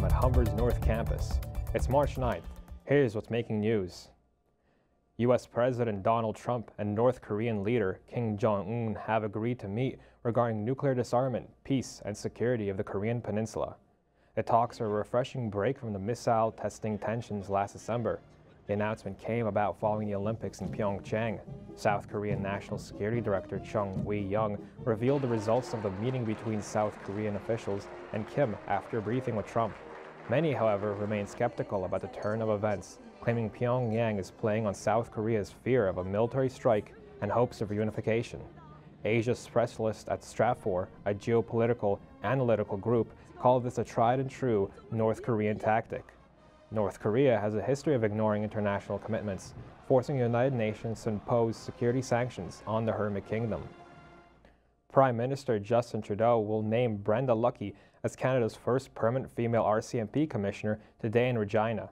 at Humber's North Campus. It's March 9th. Here's what's making news. U.S. President Donald Trump and North Korean leader Kim Jong-un have agreed to meet regarding nuclear disarmament, peace, and security of the Korean Peninsula. The talks are a refreshing break from the missile testing tensions last December. The announcement came about following the Olympics in Pyeongchang. South Korean National Security Director Chung Wee-young revealed the results of the meeting between South Korean officials and Kim after a briefing with Trump. Many, however, remain skeptical about the turn of events, claiming Pyongyang is playing on South Korea's fear of a military strike and hopes of reunification. Asia specialists at Stratfor, a geopolitical analytical group, call this a tried and true North Korean tactic. North Korea has a history of ignoring international commitments, forcing the United Nations to impose security sanctions on the Hermit Kingdom. Prime Minister Justin Trudeau will name Brenda Lucki as Canada's first permanent female RCMP commissioner today in Regina.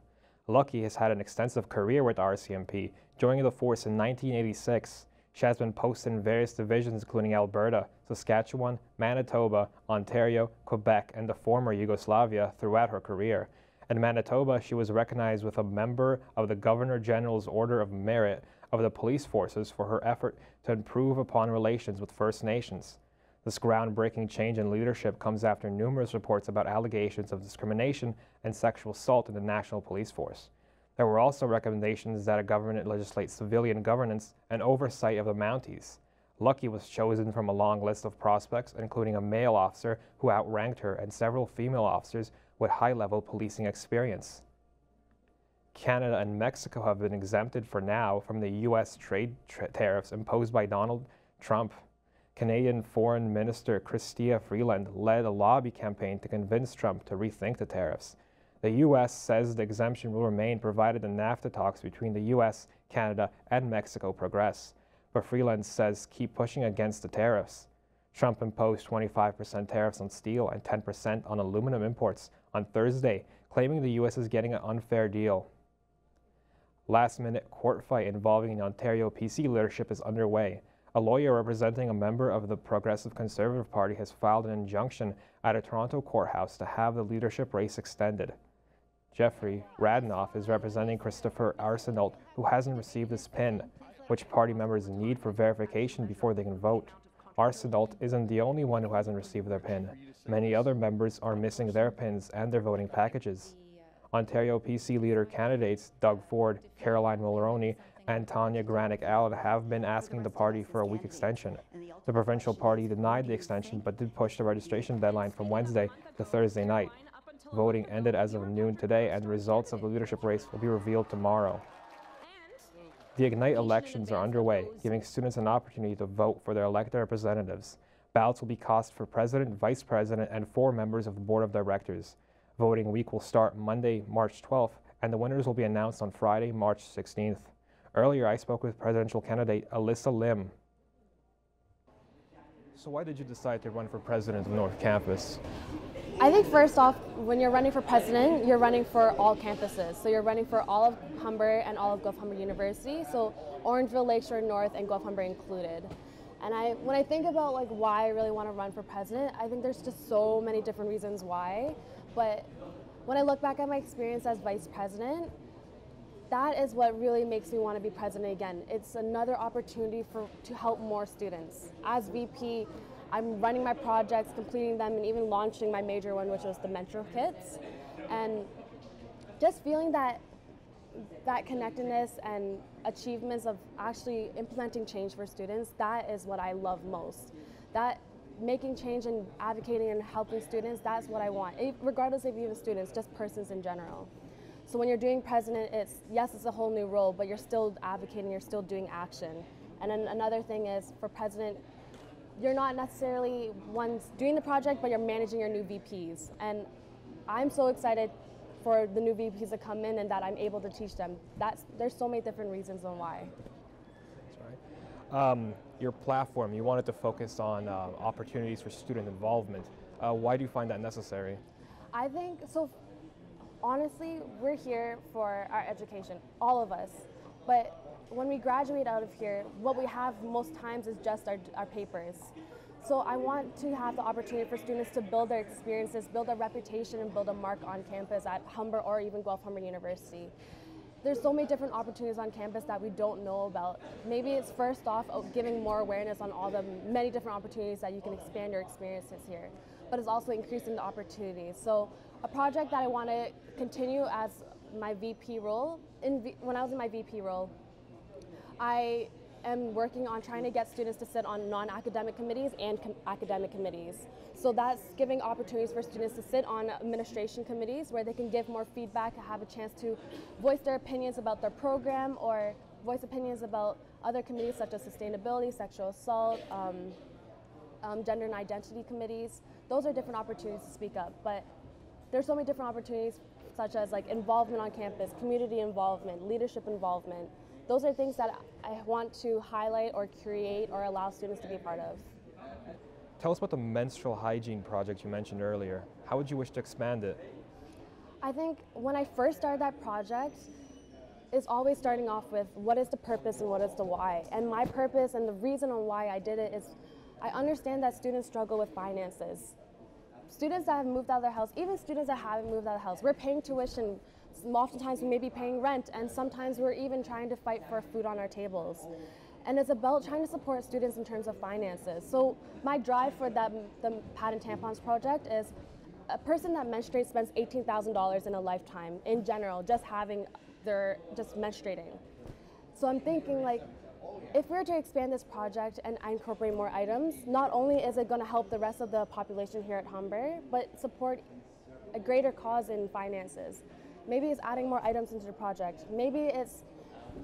Lucki has had an extensive career with RCMP, joining the force in 1986. She has been posted in various divisions including Alberta, Saskatchewan, Manitoba, Ontario, Quebec, and the former Yugoslavia throughout her career. In Manitoba, she was recognized with a member of the Governor-General's Order of Merit of the Police Forces for her effort to improve upon relations with First Nations. This groundbreaking change in leadership comes after numerous reports about allegations of discrimination and sexual assault in the National Police Force. There were also recommendations that a government legislate civilian governance and oversight of the Mounties. Lucki was chosen from a long list of prospects, including a male officer who outranked her and several female officers with high-level policing experience. Canada and Mexico have been exempted for now from the U.S. trade tariffs imposed by Donald Trump. Canadian Foreign Minister Chrystia Freeland led a lobby campaign to convince Trump to rethink the tariffs. The U.S. says the exemption will remain provided the NAFTA talks between the U.S., Canada, and Mexico progress. But Freeland says keep pushing against the tariffs. Trump imposed 25% tariffs on steel and 10% on aluminum imports on Thursday, claiming the U.S. is getting an unfair deal. Last-minute court fight involving the Ontario PC leadership is underway. A lawyer representing a member of the Progressive Conservative Party has filed an injunction at a Toronto courthouse to have the leadership race extended. Jeffrey Radnoff is representing Christopher Arsenault, who hasn't received his PIN, which party members need for verification before they can vote. Arsenault isn't the only one who hasn't received their PIN. Many other members are missing their PINs and their voting packages. Ontario PC leader candidates Doug Ford, Caroline Mulroney, and Tanya Granick-Allen have been asking the party for a week extension. The provincial party denied the extension but did push the registration deadline from Wednesday to Thursday night. Voting ended as of noon today, and the results of the leadership race will be revealed tomorrow. The Ignite elections are underway, giving students an opportunity to vote for their elected representatives. Ballots will be cast for president, vice president, and 4 members of the board of directors. Voting week will start Monday, March 12th, and the winners will be announced on Friday, March 16th. Earlier, I spoke with presidential candidate Alyssa Lim. So why did you decide to run for president of North Campus? I think first off, when you're running for president, you're running for all campuses. So you're running for all of Humber and all of Guelph Humber University, so Orangeville, Lakeshore North, and Guelph Humber included. And when I think about why I really want to run for president, I think there's just so many different reasons why. But when I look back at my experience as vice president, that is what really makes me want to be president again. It's another opportunity to help more students. As VP, I'm running my projects, completing them, and even launching my major one, which was the mentor kits. And just feeling that connectedness and achievements of actually implementing change for students, that is what I love most. That making change and advocating and helping students, that's what I want, regardless of even students, just persons in general. So when you're doing president, it's a whole new role, but you're still advocating, you're still doing action. And then another thing is, for president, you're not necessarily ones doing the project, but you're managing your new VPs. And I'm so excited for the new VPs to come in and that I'm able to teach them. There's so many different reasons on why. That's right. Your platform, you wanted to focus on opportunities for student involvement. Why do you find that necessary? I think, so honestly, we're here for our education, all of us. But when we graduate out of here, what we have most times is just our papers. So I want to have the opportunity for students to build their experiences, build a reputation, and build a mark on campus at Humber or even Guelph Humber University. There's so many different opportunities on campus that we don't know about. Maybe it's first off giving more awareness on all the many different opportunities that you can expand your experiences here, but it's also increasing the opportunities. So a project that I want to continue as my VP role, when I was in my VP role, I am working on trying to get students to sit on non-academic committees and academic committees. So that's giving opportunities for students to sit on administration committees where they can give more feedback, have a chance to voice their opinions about their program or voice opinions about other committees such as sustainability, sexual assault, gender and identity committees. Those are different opportunities to speak up, but there's so many different opportunities such as like involvement on campus, community involvement, leadership involvement. Those are things that I want to highlight or create or allow students to be a part of. Tell us about the menstrual hygiene project you mentioned earlier. How would you wish to expand it? I think when I first started that project, it's always starting off with what is the purpose and what is the why. And my purpose and the reason on why I did it is I understand that students struggle with finances. Students that have moved out of their house, even students that haven't moved out of the house, we're paying tuition. Oftentimes we may be paying rent, and sometimes we're even trying to fight for food on our tables. And it's about trying to support students in terms of finances. So my drive for the Pad and Tampons project is a person that menstruates spends $18,000 in a lifetime in general, just menstruating. So I'm thinking like, if we were to expand this project and incorporate more items, not only is it going to help the rest of the population here at Humber, but support a greater cause in finances. Maybe it's adding more items into the project. Maybe it's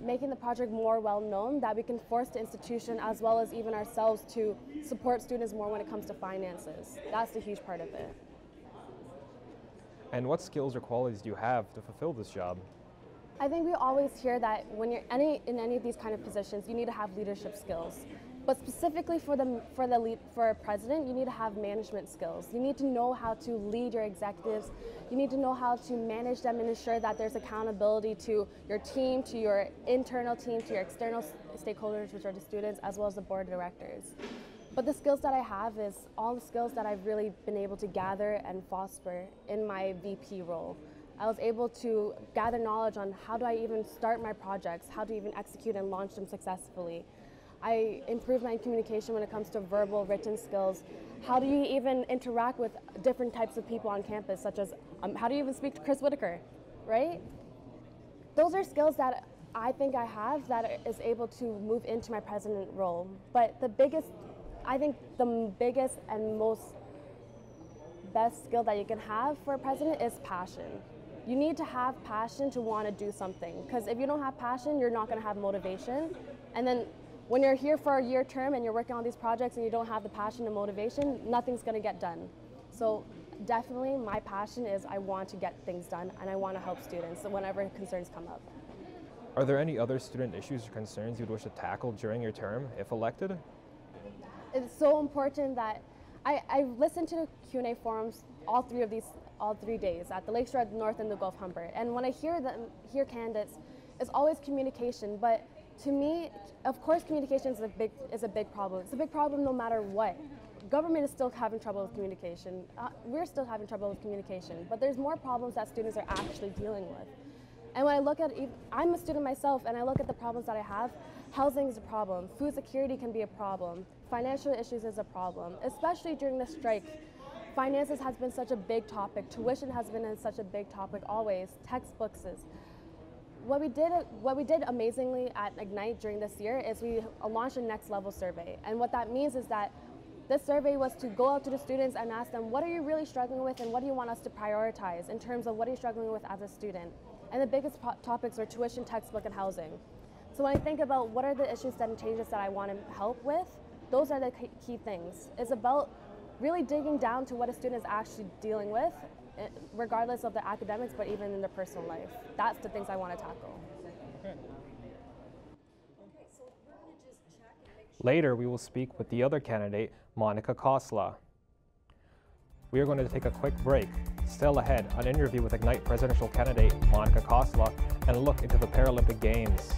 making the project more well known that we can force the institution as well as even ourselves to support students more when it comes to finances. That's the huge part of it. And what skills or qualities do you have to fulfill this job? I think we always hear that when you're in any of these kind of positions, you need to have leadership skills. But specifically for a president, you need to have management skills. You need to know how to lead your executives. You need to know how to manage them and ensure that there's accountability to your team, to your internal team, to your external stakeholders, which are the students, as well as the board of directors. But the skills that I have is all the skills that I've really been able to gather and foster in my VP role. I was able to gather knowledge on how do I even start my projects, how to even execute and launch them successfully. I improved my communication when it comes to verbal, written skills. How do you even interact with different types of people on campus, such as how do you even speak to Chris Whitaker, right? Those are skills that I think I have that is able to move into my president role. But I think the biggest and best skill that you can have for a president is passion. You need to have passion to want to do something, because if you don't have passion, you're not going to have motivation. And then when you're here for a year term and you're working on these projects and you don't have the passion and motivation, nothing's going to get done. So definitely my passion is I want to get things done and I want to help students whenever concerns come up. Are there any other student issues or concerns you'd wish to tackle during your term, if elected? It's so important that I listened to the Q&A forums all 3 days at the Lakeshore, at the North, and the Guelph Humber. And when I hear candidates, it's always communication. But to me, of course, communication is a big problem. It's a big problem no matter what. Government is still having trouble with communication. We're still having trouble with communication. But there's more problems that students are actually dealing with. And when I look at, I'm a student myself, and I look at the problems that I have. Housing is a problem. Food security can be a problem. Financial issues is a problem, especially during the strike. Finances has been such a big topic. Tuition has been such a big topic always. Textbooks is. What we did amazingly at Ignite during this year is we launched a next level survey. And what that means is that this survey was to go out to the students and ask them, what are you really struggling with and what do you want us to prioritize in terms of what are you struggling with as a student? And the biggest topics were tuition, textbook, and housing. So when I think about what are the issues and changes that I want to help with, those are the key things. It's about really digging down to what a student is actually dealing with, regardless of their academics, but even in their personal life. That's the things I want to tackle. Okay. Later, we will speak with the other candidate, Monica Kosla. We are going to take a quick break. Still ahead, an interview with Ignite presidential candidate Monica Kosla and a look into the Paralympic Games.